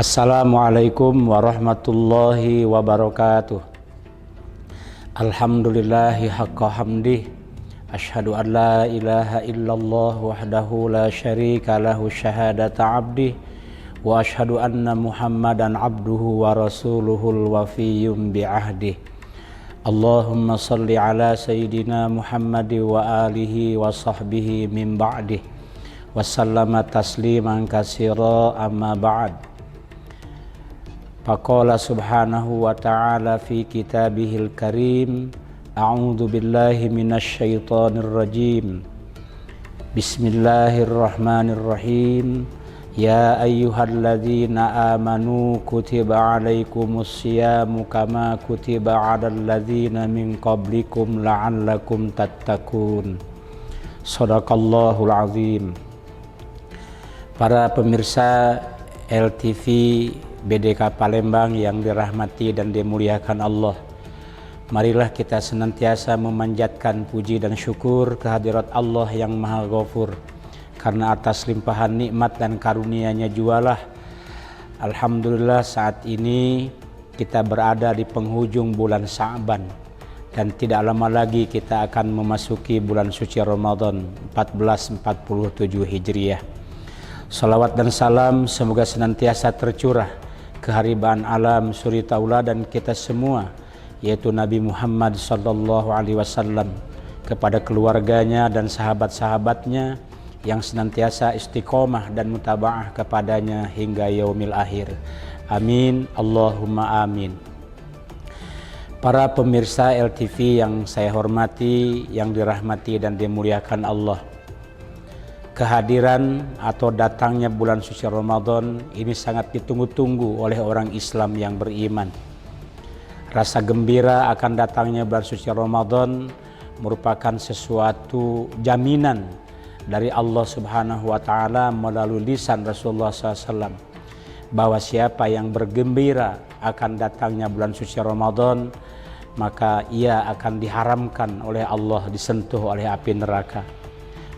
Assalamualaikum warahmatullahi wabarakatuh. Alhamdulillahi haqqa hamdih. Asyhadu an la ilaha illallah wahdahu la syarika lahu syahadata abdih. Wa asyhadu anna Muhammadan abduhu wa rasuluhul wafiyyum bi'ahdih. Allahumma salli ala sayyidina Muhammad wa alihi wa sahbihi min ba'dih. Wassallama tasliman katsira amma ba'd. Faqala subhanahu wa ta'ala fi kitabihil karim. A'udzu billahi minasy syaithanir rajim. Bismillahirrahmanirrahim. Ya ayyuhalladzina amanu kutiba alaikumus syiyamu kama kutiba 'alal ladzina min qablikum la'allakum tattaqun. Shadaqallahul azim. Para pemirsa LTV BDK Palembang yang dirahmati dan dimuliakan Allah, marilah kita senantiasa memanjatkan puji dan syukur kehadirat Allah yang Maha Ghafur, karena atas limpahan nikmat dan karunia-Nya jualah alhamdulillah saat ini kita berada di penghujung bulan Sya'ban, dan tidak lama lagi kita akan memasuki bulan suci Ramadan 1447 Hijriah. Salawat dan salam semoga senantiasa tercurah keharibaan alam suri tauladan kita semua, yaitu Nabi Muhammad SAW, kepada keluarganya dan sahabat-sahabatnya yang senantiasa istiqomah dan mutaba'ah kepadanya hingga yaumil akhir. Amin Allahumma amin. Para pemirsa LTV yang saya hormati, yang dirahmati dan dimuliakan Allah, kehadiran atau datangnya bulan suci Ramadan ini sangat ditunggu-tunggu oleh orang Islam yang beriman. Rasa gembira akan datangnya bulan suci Ramadan merupakan sesuatu jaminan dari Allah Subhanahu wa Ta'ala melalui lisan Rasulullah SAW, bahwa siapa yang bergembira akan datangnya bulan suci Ramadan, maka ia akan diharamkan oleh Allah disentuh oleh api neraka.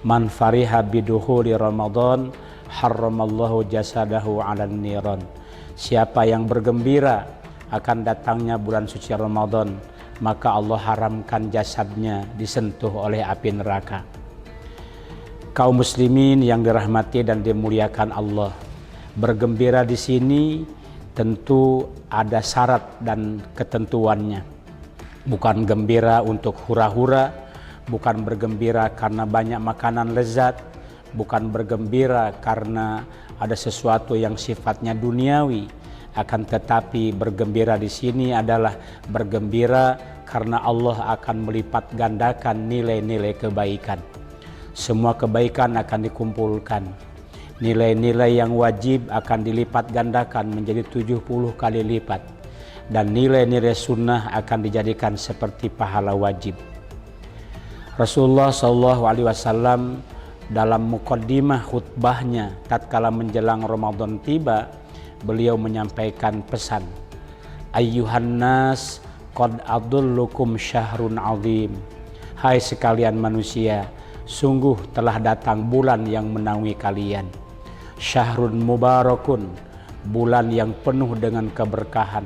Man fariha bidukhuli Ramadan harramallahu jasadahu 'alan niran. Siapa yang bergembira akan datangnya bulan suci Ramadan, maka Allah haramkan jasadnya disentuh oleh api neraka. Kaum muslimin yang dirahmati dan dimuliakan Allah, bergembira di sini tentu ada syarat dan ketentuannya. Bukan gembira untuk hura-hura, bukan bergembira karena banyak makanan lezat, bukan bergembira karena ada sesuatu yang sifatnya duniawi, akan tetapi bergembira di sini adalah bergembira karena Allah akan melipat gandakan nilai-nilai kebaikan. Semua kebaikan akan dikumpulkan. Nilai-nilai yang wajib akan dilipat gandakan menjadi 70 kali lipat, dan nilai-nilai sunnah akan dijadikan seperti pahala wajib. Rasulullah SAW dalam muqaddimah khutbahnya tatkala menjelang Ramadan tiba, beliau menyampaikan pesan, ayyuhan nas qad adullukum syahrun azim. Hai sekalian manusia, sungguh telah datang bulan yang menaungi kalian. Syahrun mubarakun, bulan yang penuh dengan keberkahan.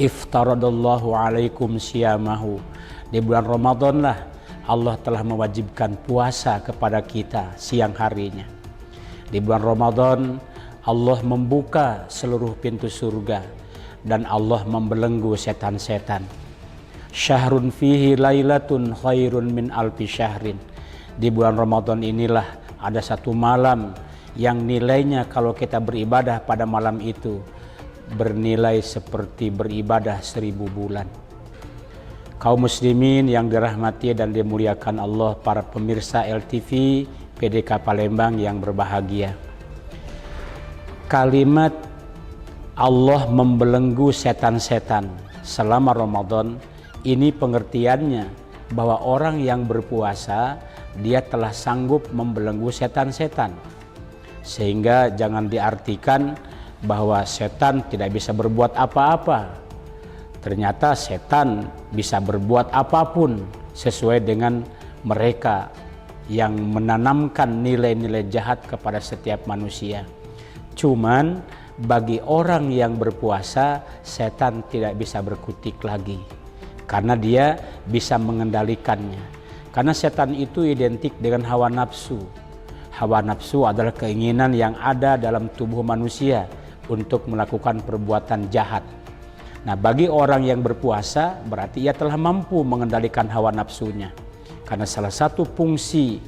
Iftaradallahu alaikum siyamahu. Di bulan Ramadan lah Allah telah mewajibkan puasa kepada kita siang harinya. Di bulan Ramadan Allah membuka seluruh pintu surga dan Allah membelenggu setan-setan. Syahrun fihi lailatun khairun min alfi syahrin. Di bulan Ramadan inilah ada satu malam yang nilainya kalau kita beribadah pada malam itu bernilai seperti beribadah 1000 bulan. Kaum muslimin yang dirahmati dan dimuliakan Allah, para pemirsa LTV PDK Palembang yang berbahagia, kalimat Allah membelenggu setan-setan selama Ramadan ini pengertiannya bahwa orang yang berpuasa dia telah sanggup membelenggu setan-setan, sehingga jangan diartikan bahwa setan tidak bisa berbuat apa-apa. Ternyata setan bisa berbuat apapun sesuai dengan mereka yang menanamkan nilai-nilai jahat kepada setiap manusia. Cuman bagi orang yang berpuasa, setan tidak bisa berkutik lagi karena dia bisa mengendalikannya. Karena setan itu identik dengan hawa nafsu. Hawa nafsu adalah keinginan yang ada dalam tubuh manusia untuk melakukan perbuatan jahat. Nah, bagi orang yang berpuasa berarti ia telah mampu mengendalikan hawa nafsunya. Karena salah satu fungsi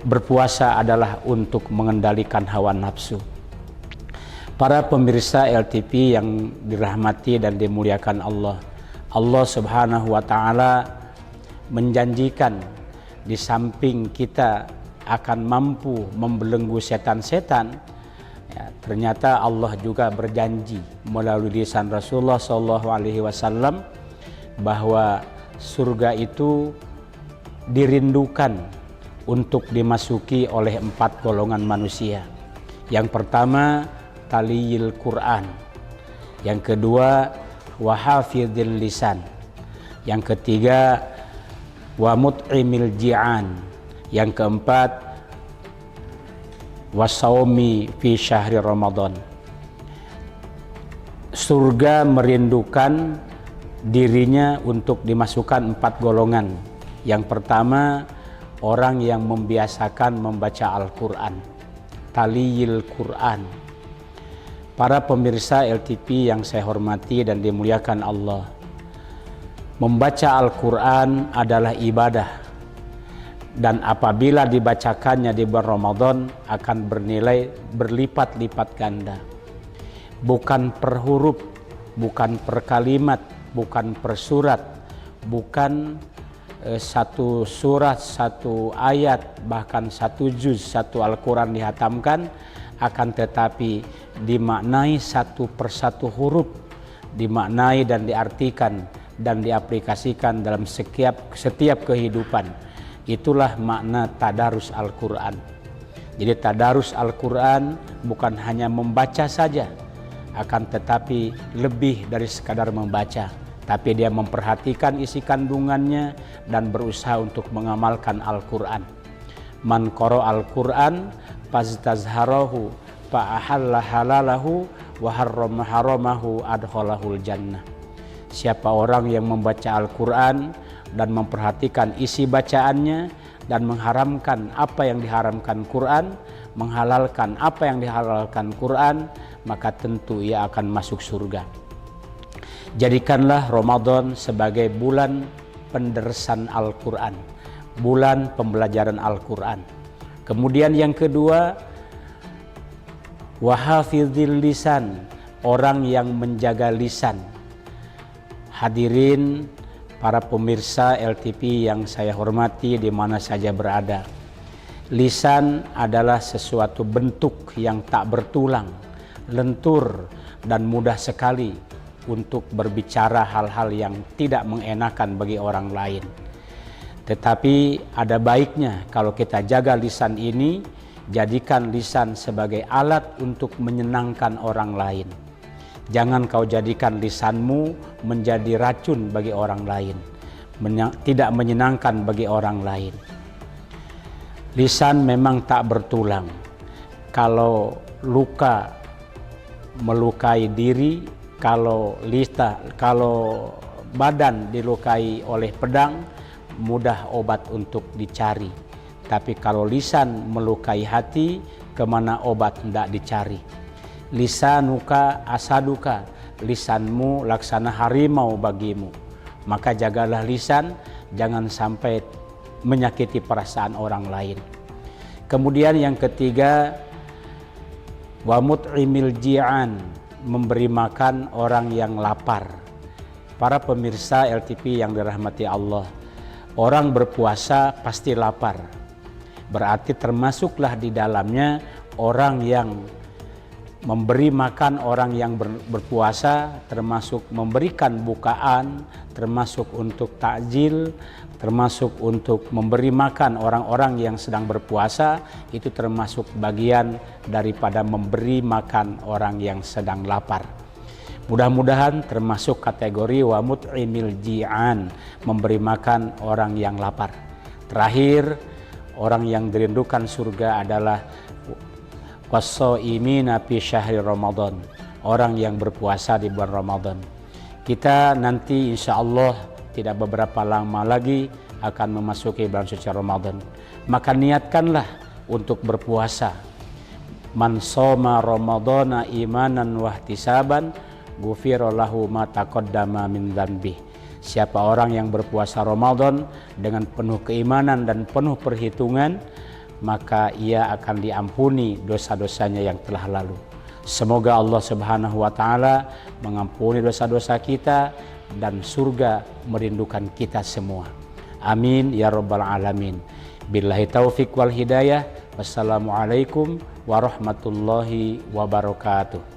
berpuasa adalah untuk mengendalikan hawa nafsu. Para pemirsa LTV yang dirahmati dan dimuliakan Allah, Allah Subhanahu wa Ta'ala menjanjikan di samping kita akan mampu membelenggu setan-setan, ya, ternyata Allah juga berjanji melalui lisan Rasulullah SAW bahwa surga itu dirindukan untuk dimasuki oleh 4 golongan manusia. Yang pertama, taliyil Quran. Yang kedua, wahafidhil lisan. Yang ketiga, wa mut'imil ji'an. Yang keempat, wasaumi fi syahri Ramadan. Surga merindukan dirinya untuk dimasukkan 4 golongan. Yang pertama, orang yang membiasakan membaca Al-Quran, taliyil Quran. Para pemirsa LTV yang saya hormati dan dimuliakan Allah, membaca Al-Quran adalah ibadah, dan apabila dibacakannya di bulan Ramadan akan bernilai berlipat-lipat ganda. Bukan per huruf, bukan per kalimat, bukan per surat, bukan satu surat, satu ayat, bahkan satu juz, satu Al-Quran dihatamkan, akan tetapi dimaknai satu persatu huruf, dimaknai dan diartikan dan diaplikasikan dalam setiap kehidupan. Itulah makna tadarus Al-Quran. Jadi tadarus Al-Quran bukan hanya membaca saja, akan tetapi lebih dari sekadar membaca, tapi dia memperhatikan isi kandungannya dan berusaha untuk mengamalkan Al-Quran. Man qara Al-Quran fastazharahu fa'ahalla halalahu wa harrama haramahu adkhalahul jannah. Siapa orang yang membaca Al-Quran dan memperhatikan isi bacaannya dan mengharamkan apa yang diharamkan Quran, menghalalkan apa yang dihalalkan Quran, maka tentu ia akan masuk surga. Jadikanlah Ramadan sebagai bulan penderesan Al-Quran, bulan pembelajaran Al-Quran. Kemudian yang kedua, wahafidhil lisan, orang yang menjaga lisan. Hadirin para pemirsa LTV yang saya hormati di mana saja berada. Lisan adalah sesuatu bentuk yang tak bertulang, lentur dan mudah sekali untuk berbicara hal-hal yang tidak mengenakan bagi orang lain. Tetapi ada baiknya kalau kita jaga lisan ini, jadikan lisan sebagai alat untuk menyenangkan orang lain. Jangan kau jadikan lisanmu menjadi racun bagi orang lain, tidak menyenangkan bagi orang lain. Lisan memang tak bertulang. Kalau luka melukai diri, kalau badan dilukai oleh pedang, mudah obat untuk dicari. Tapi kalau lisan melukai hati, kemana obat tidak dicari. Lisanuka asaduka, lisanmu laksana harimau bagimu. Maka jagalah lisan, jangan sampai menyakiti perasaan orang lain. Kemudian yang ketiga, wa mut'imil ji'an, memberi makan orang yang lapar. Para pemirsa LTV yang dirahmati Allah, orang berpuasa pasti lapar. Berarti termasuklah di dalamnya orang yang memberi makan orang yang berpuasa, termasuk memberikan bukaan, termasuk untuk takjil, termasuk untuk memberi makan orang-orang yang sedang berpuasa. Itu termasuk bagian daripada memberi makan orang yang sedang lapar. Mudah-mudahan termasuk kategori wa mut'imil ji'an, memberi makan orang yang lapar. Terakhir, orang yang dirindukan surga adalah was-shaimina fi syahri Ramadan, orang yang berpuasa di bulan Ramadan. Kita nanti insya Allah tidak beberapa lama lagi akan memasuki bulan suci Ramadan. Maka niatkanlah untuk berpuasa. Man shoma Ramadana imanan wahtisaban ghufira lahu ma taqaddama min dzanbi. Siapa orang yang berpuasa Ramadan dengan penuh keimanan dan penuh perhitungan, maka ia akan diampuni dosa-dosanya yang telah lalu. Semoga Allah Subhanahu wa taala mengampuni dosa-dosa kita dan surga merindukan kita semua. Amin ya rabbal alamin. Billahi taufik wal hidayah. Wassalamualaikum warahmatullahi wabarakatuh.